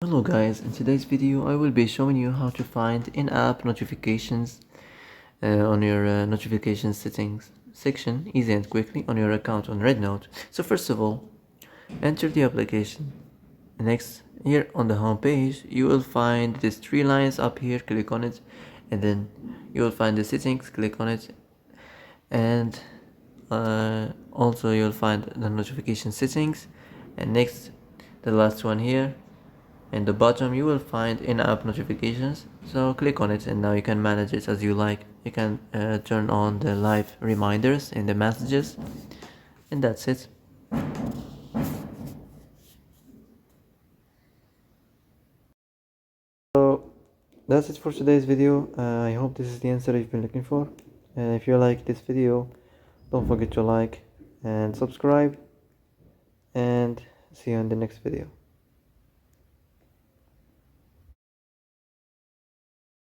Hello guys, in today's video I will be showing you how to find in-app notifications on your notification settings section easy and quickly on your account on Rednote. So first of all, enter the application. Next, here on the home page you will find these three lines up here, click on it, and then you will find the settings, click on it, and also you'll find the notification settings, and next the last one here. In the bottom you will find in-app notifications, so click on it and now you can manage it as you like. You can turn on the live reminders in the messages, and that's it. So that's it for today's video. I hope this is the answer you've been looking for. If you like this video, don't forget to like and subscribe, and see you in the next video.